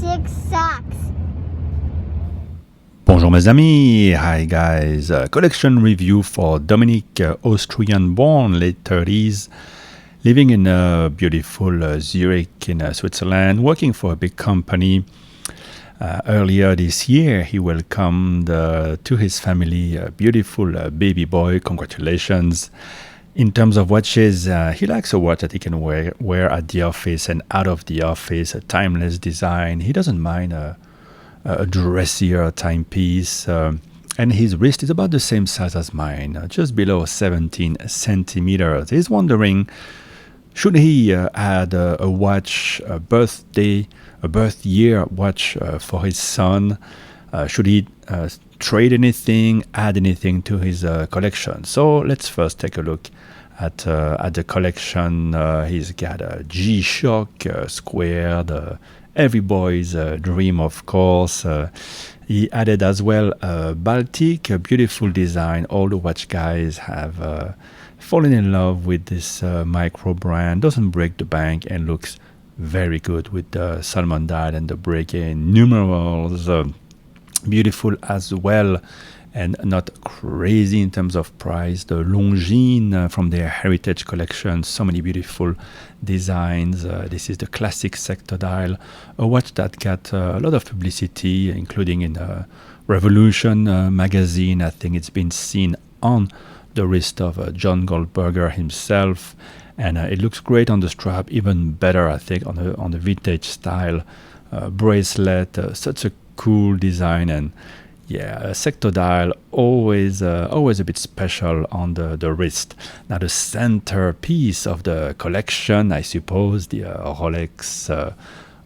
Six socks. Bonjour mes amis, hi guys. Collection review for Dominic, Austrian-born, late 30s, living in beautiful Zurich in Switzerland, working for a big company. Earlier this year, he welcomed to his family a beautiful baby boy. Congratulations. In terms of watches, he likes a watch that he can wear at the office and out of the office, a timeless design. He doesn't mind a dressier timepiece. And his wrist is about the same size as mine, just below 17 centimeters. He's wondering, should he add a watch, a birth year watch for his son? Should he trade anything, add anything to his collection? So let's first take a look at the collection. He's got a G-Shock squared, every boy's dream, of course. He added as well Baltic, a beautiful design. All the watch guys have fallen in love with this micro brand. Doesn't break the bank and looks very good with the salmon dial and the break-in numerals. Beautiful as well, and not crazy in terms of price. The Longines from their heritage collection, so many beautiful designs. This is the classic sector dial, a watch that got a lot of publicity, including in Revolution magazine. I think it's been seen on the wrist of John Goldberger himself, and it looks great on the strap, even better I think on the vintage style bracelet. Such a cool design, and yeah, a sector dial, always a bit special on the wrist. Now the centerpiece of the collection, I suppose, the Rolex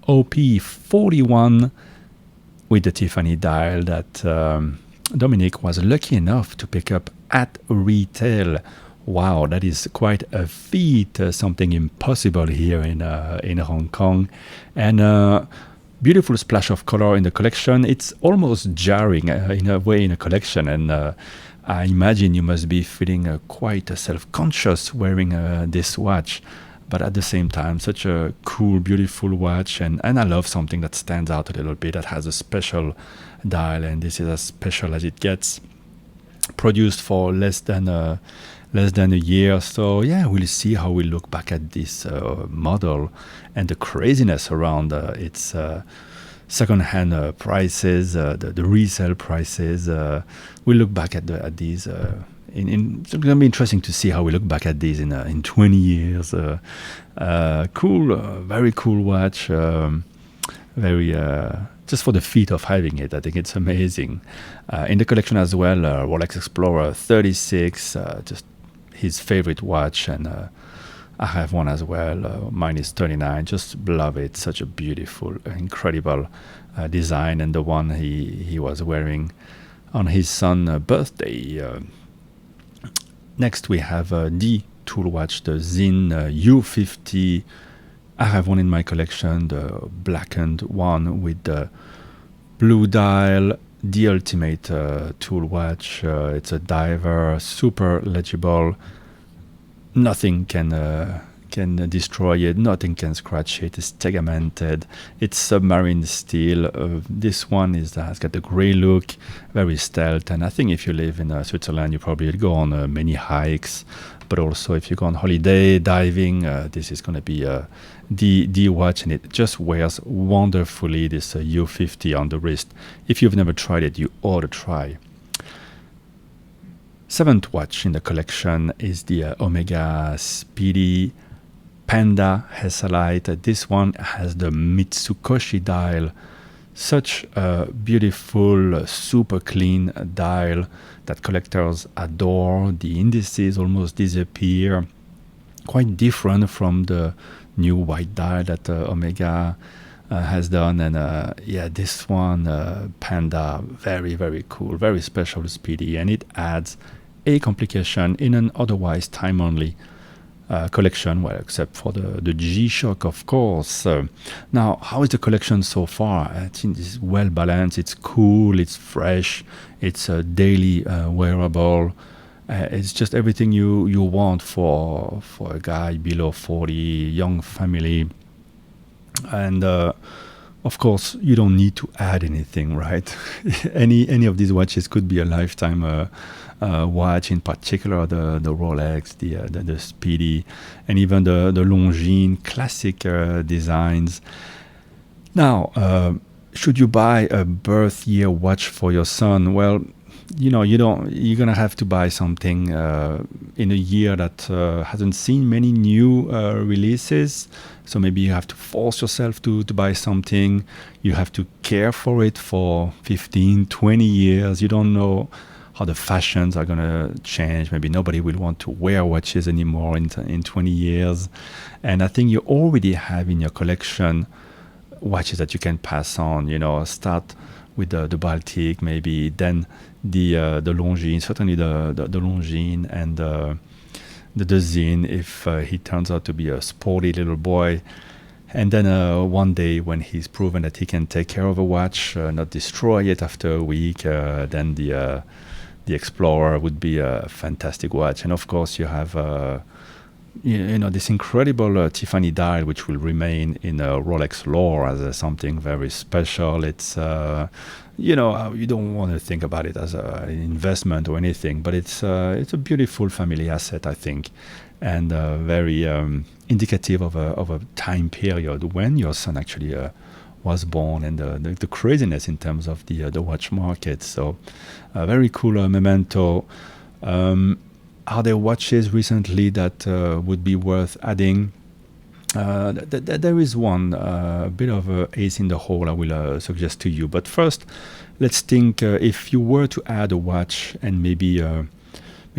OP41 with the Tiffany dial that Dominic was lucky enough to pick up at retail. Wow, that is quite a feat, something impossible here in Hong Kong. And beautiful splash of color in the collection. It's almost jarring in a way in a collection, and I imagine you must be feeling quite self-conscious wearing this watch, but at the same time such a cool, beautiful watch, and I love something that stands out a little bit, that has a special dial, and this is as special as it gets. Produced for less than a year. So yeah, we'll see how we look back at this model and the craziness around its second-hand prices, the resale prices. We'll look back at these. It's going to be interesting to see how we look back at these in 20 years. Cool, very cool watch. Very just for the feat of having it, I think it's amazing. In the collection as well, Rolex Explorer 36, just his favorite watch, and I have one as well. Mine is 39. Just love it. Such a beautiful, incredible design, and the one he was wearing on his son's birthday. Next, we have the tool watch, the Zin U50. I have one in my collection, the blackened one with the blue dial, the ultimate tool watch. It's a diver, super legible. Nothing can destroy it. Nothing can scratch it. It's tegamented. It's submarine steel. This one has got a grey look, very stealth. And I think if you live in Switzerland, you probably go on many hikes. But also, if you go on holiday diving, this is going to be the watch, and it just wears wonderfully. This U50 on the wrist. If you've never tried it, you ought to try. Seventh watch in the collection is the Omega Speedy Panda Hesalite. This one has the Mitsukoshi dial. Such a beautiful, super clean dial that collectors adore. The indices almost disappear. Quite different from the new white dial that Omega has done. And yeah, this one, Panda, very, very cool, very special, speedy. And it adds a complication in an otherwise time-only collection, well, except for the G-Shock, of course. Now, how is the collection so far? I think it's well balanced, it's cool, it's fresh, it's a daily wearable. It's just everything you want for a guy below 40, young family. And Of course, you don't need to add anything, right? Any of these watches could be a lifetime watch. In particular, the Rolex, the Speedy, and even the Longines classic designs. Now, should you buy a birth year watch for your son? Well, you don't. You're gonna have to buy something in a year that hasn't seen many new releases. So maybe you have to force yourself to buy something. You have to care for it for 15, 20 years. You don't know how the fashions are gonna change. Maybe nobody will want to wear watches anymore in 20 years. And I think you already have in your collection watches that you can pass on. Start with the Baltic, maybe then the Longines, certainly the Longines, and the Zin if he turns out to be a sporty little boy. And then one day when he's proven that he can take care of a watch, not destroy it after a week, then the Explorer would be a fantastic watch. And of course you have this incredible Tiffany dial, which will remain in Rolex lore as something very special. It's you don't want to think about it as an investment or anything, but it's a beautiful family asset, I think, and very indicative of a time period when your son actually was born, and the craziness in terms of the watch market. So a very cool memento. Are there watches recently that would be worth adding? There is one, a bit of a ace in the hole I will suggest to you. But first, let's think if you were to add a watch and maybe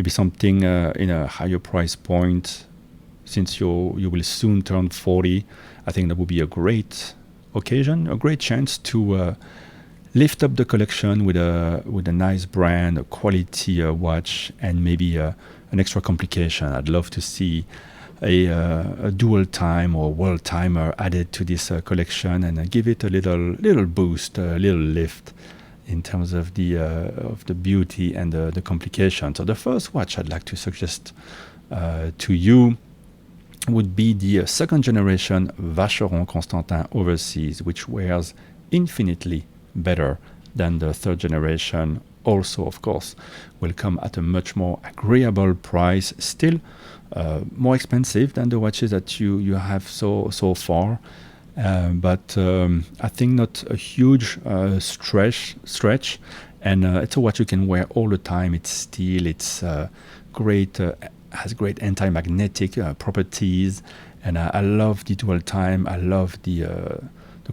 something in a higher price point, since you will soon turn 40, I think that would be a great occasion, a great chance to lift up the collection with a nice brand, a quality watch, and maybe an extra complication. I'd love to see a dual time or world timer added to this collection, and give it a little boost, a little lift in terms of the beauty and the complication. So the first watch I'd like to suggest to you would be the second generation Vacheron Constantin Overseas, which wears infinitely better than the third generation. Also, of course, will come at a much more agreeable price, still more expensive than the watches that you have so far, but I think not a huge stretch, and it's a watch you can wear all the time. It's steel, it's great, has great anti-magnetic properties, and I love the dual time. I love the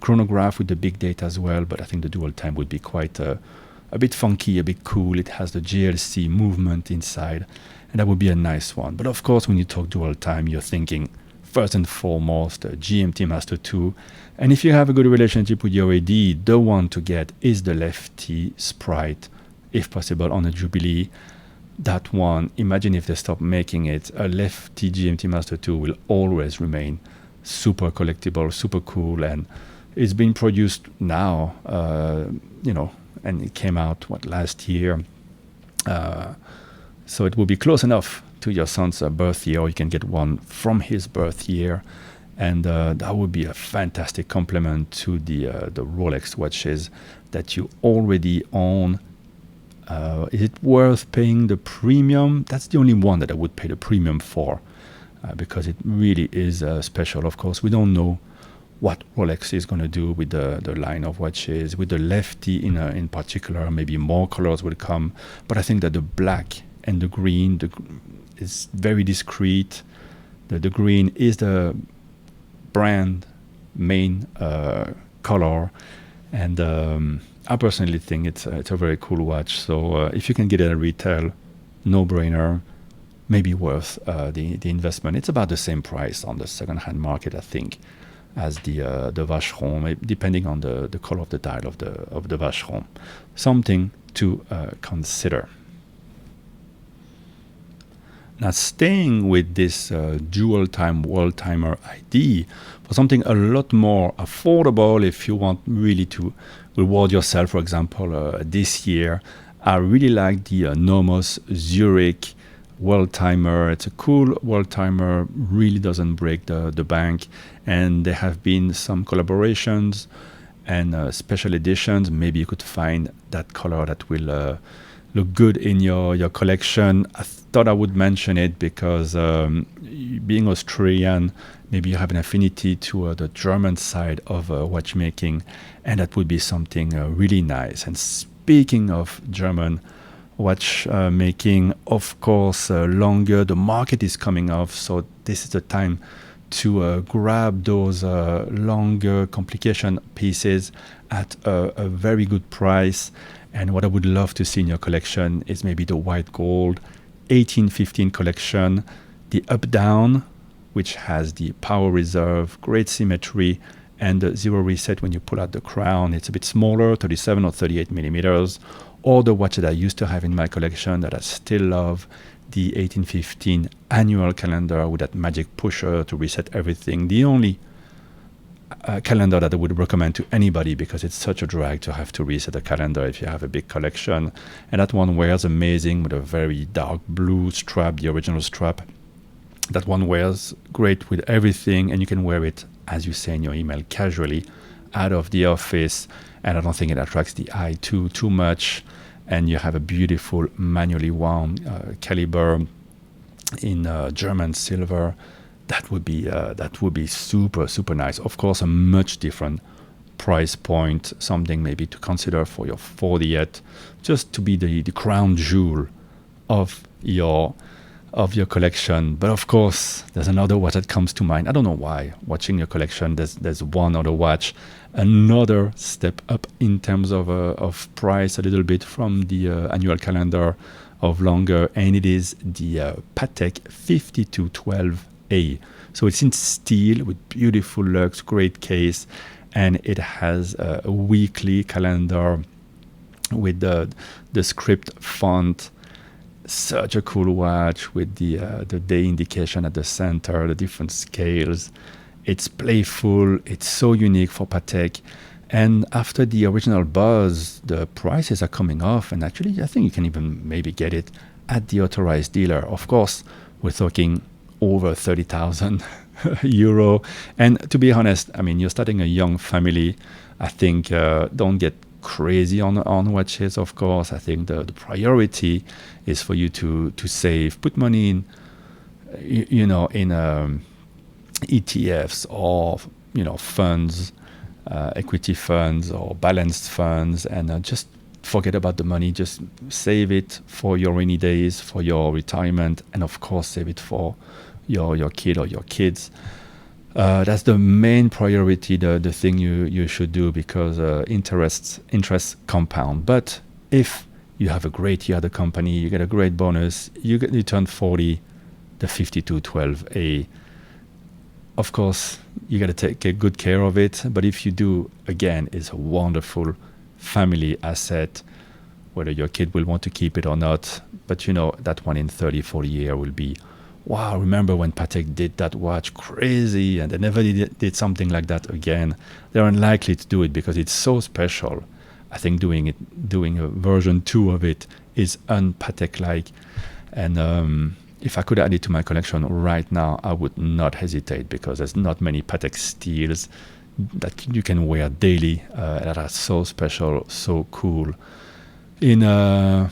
chronograph with the big date as well, but I think the dual time would be quite a bit funky, a bit cool. It has the GLC movement inside, and that would be a nice one. But of course, when you talk dual time, you're thinking first and foremost GMT Master 2. And if you have a good relationship with your AD, the one to get is the Lefty Sprite, if possible on a Jubilee. That one, imagine if they stop making it, a Lefty GMT Master 2 will always remain super collectible, super cool, and it's been produced now, and it came out last year, so it will be close enough to your son's birth year, or you can get one from his birth year, and that would be a fantastic complement to the Rolex watches that you already own. Is it worth paying the premium? That's the only one that I would pay the premium for, because it really is special. Of course, we don't know what Rolex is going to do with the line of watches, with the Lefty in particular. Maybe more colors will come, but I think that the black and the green is very discreet. The green is the brand main color, and I personally think it's a very cool watch. So if you can get it at retail, no-brainer, maybe worth the investment. It's about the same price on the second-hand market, I think, as the Vacheron, depending on the color of the dial of the Vacheron. Something to consider. Now, staying with this dual time world timer ID, for something a lot more affordable, if you want really to reward yourself, for example, this year, I really like the Nomos Zurich world timer. It's a cool world timer, really doesn't break the bank, and there have been some collaborations and special editions. Maybe you could find that color that will look good in your collection. I thought I would mention it because being Australian, maybe you have an affinity to the German side of watchmaking, and that would be something really nice. And speaking of German watchmaking, of course, longer, the market is coming off, so this is the time to grab those longer complication pieces at a very good price. And what I would love to see in your collection is maybe the white gold 1815 collection, the up-down, which has the power reserve, great symmetry, and the zero reset when you pull out the crown. It's a bit smaller, 37 or 38 millimeters. Or the watch that I used to have in my collection that I still love, the 1815 annual calendar with that magic pusher to reset everything. The only calendar that I would recommend to anybody, because it's such a drag to have to reset a calendar if you have a big collection. And that one wears amazing with a very dark blue strap, the original strap. That one wears great with everything, and you can wear it, as you say in your email, casually out of the office. And I don't think it attracts the eye too much. And you have a beautiful manually wound caliber in German silver. That would be super nice. Of course, a much different price point, something maybe to consider for your 40th, just to be the crown jewel of your collection. But of course, there's another watch that comes to mind. I don't know why. Watching your collection, there's one other watch, another step up in terms of price, a little bit from the annual calendar of longer, and it is the Patek 5212A. So it's in steel with beautiful lugs, great case, and it has a weekly calendar with the script font. Such a cool watch with the day indication at the center, the different scales. It's playful. It's so unique for Patek. And after the original buzz, the prices are coming off. And actually, I think you can even maybe get it at the authorized dealer. Of course, we're talking over 30,000 euro. And to be honest, I mean, you're starting a young family. I think don't get crazy on watches, of course. I think the priority is for you to save, put money in, in ETFs or, funds, equity funds or balanced funds, and just forget about the money. Just save it for your rainy days, for your retirement, and of course save it for your kid or your kids. That's the main priority, the thing you should do, because interests compound. But if you have a great year at the company, you get a great bonus, you turn 40, the 5212A, of course, you got to take good care of it. But if you do, again, it's a wonderful family asset, whether your kid will want to keep it or not. But that one in 30, 40 years will be, wow, remember when Patek did that watch? Crazy. And they never did something like that again. They're unlikely to do it because it's so special. I think doing a version 2 of it is un-Patek-like. And if I could add it to my collection right now, I would not hesitate, because there's not many Patek steels that you can wear daily that are so special, so cool. In a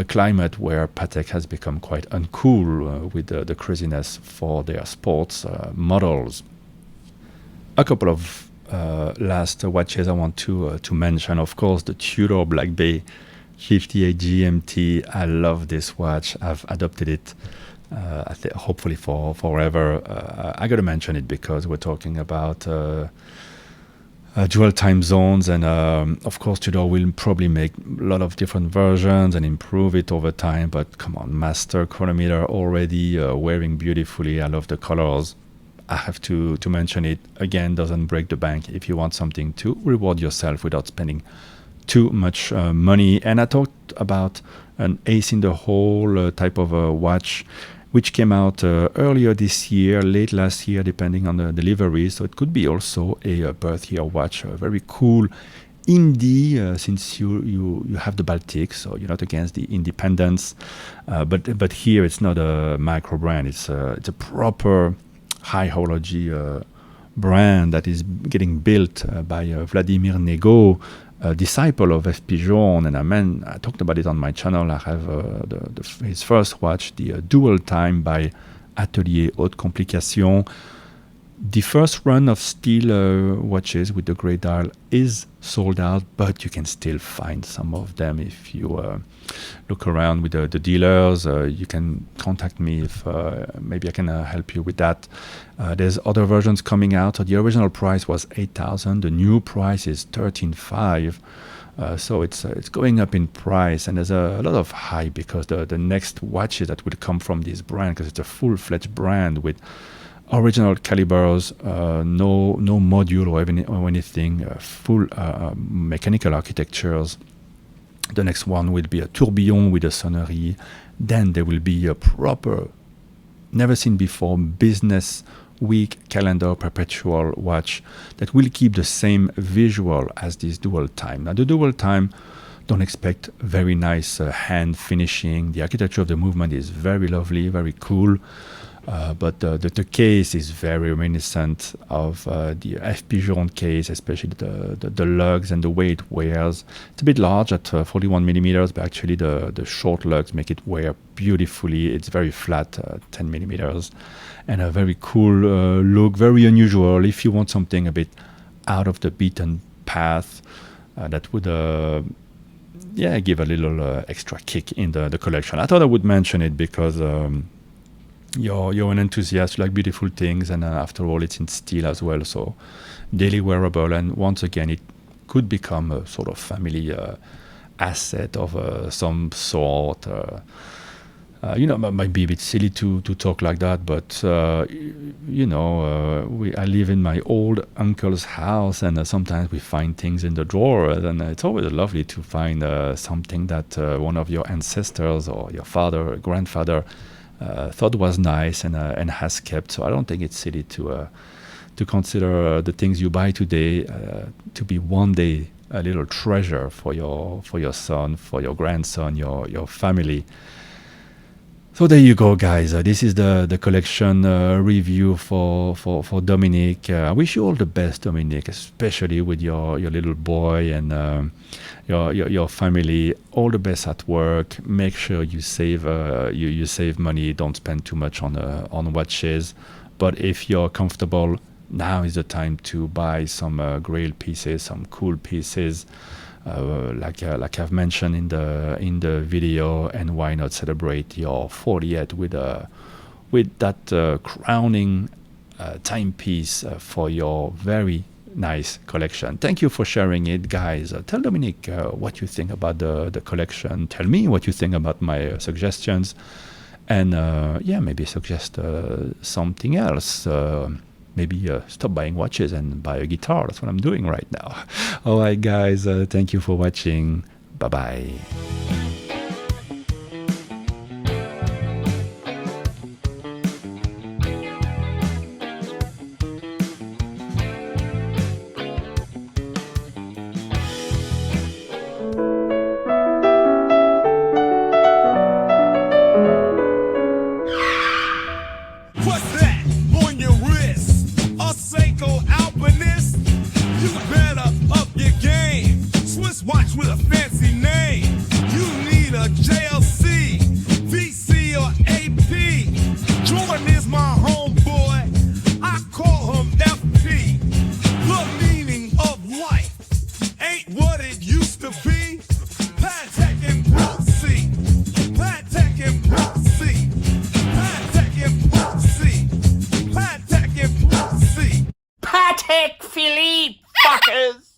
climate where Patek has become quite uncool with the craziness for their sports models. A couple of last watches I want to mention. Of course, the Tudor Black Bay 58 GMT. I love this watch. I've adopted it, hopefully for forever. I got to mention it because we're talking about dual time zones, and of course Tudor will probably make a lot of different versions and improve it over time. But come on, master chronometer already, wearing beautifully. I love the colors. I have to mention it again. Doesn't break the bank if you want something to reward yourself without spending too much money. And I talked about an ace in the hole type of a watch, which came out earlier this year, late last year, depending on the delivery. So it could be also a birth year watch, a very cool indie, since you have the Baltic, so you're not against the independence. But here it's not a micro brand; it's a proper high horology brand that is getting built by Vladimir Nego, a disciple of F. Pigeon, and I talked about it on my channel. I have his first watch, the Dual Time by Atelier Haute Complication. The first run of steel watches with the grey dial is sold out, but you can still find some of them if you look around with the dealers. You can contact me if maybe I can help you with that. There's other versions coming out. So the original price was 8,000. The new price is 13,500. So it's going up in price, and there's a lot of hype because the next watches that will come from this brand, because it's a full-fledged brand with original calibers, no module or anything, full mechanical architectures. The next one will be a tourbillon with a sonnerie. Then there will be a proper, never seen before, business week calendar perpetual watch that will keep the same visual as this Dual Time. Now the Dual Time, don't expect very nice hand finishing. The architecture of the movement is very lovely, very cool. But the case is very reminiscent of the F. Pigeon case, especially the lugs and the way it wears. It's a bit large at 41 millimeters, but actually the short lugs make it wear beautifully. It's very flat, 10 millimeters, and a very cool look, very unusual. If you want something a bit out of the beaten path, that would give a little extra kick in the collection. I thought I would mention it because you're an enthusiast, you like beautiful things, and after all, it's in steel as well, so daily wearable. And once again, it could become a sort of family asset of some sort. It might be a bit silly to talk like that, but I live in my old uncle's house, and sometimes we find things in the drawer, and it's always lovely to find something that one of your ancestors or your father or grandfather thought was nice and has kept. So I don't think it's silly to consider the things you buy today to be one day a little treasure for your son, for your grandson, your family. So there you go, guys. This is the collection review for Dominic. I wish you all the best, Dominic, especially with your little boy and your family. All the best at work. Make sure you save you save money. Don't spend too much on watches. But if you're comfortable, now is the time to buy some grail pieces, some cool pieces. Like I've mentioned in the video, and why not celebrate your 40th with that crowning timepiece for your very nice collection. Thank you for sharing it, guys. Tell Dominic what you think about the collection. Tell me what you think about my suggestions, and maybe suggest something else. Maybe stop buying watches and buy a guitar. That's what I'm doing right now. All right, guys. Thank you for watching. Bye-bye. Watch with a fancy name. You need a JLC, VC, or AP. Jordan is my homeboy. I call him FP. The meaning of life ain't what it used to be. Patek and Brucey. Patek and Brucey. Patek and Brucey. Patek and Brucey. Patek Philippe, fuckers!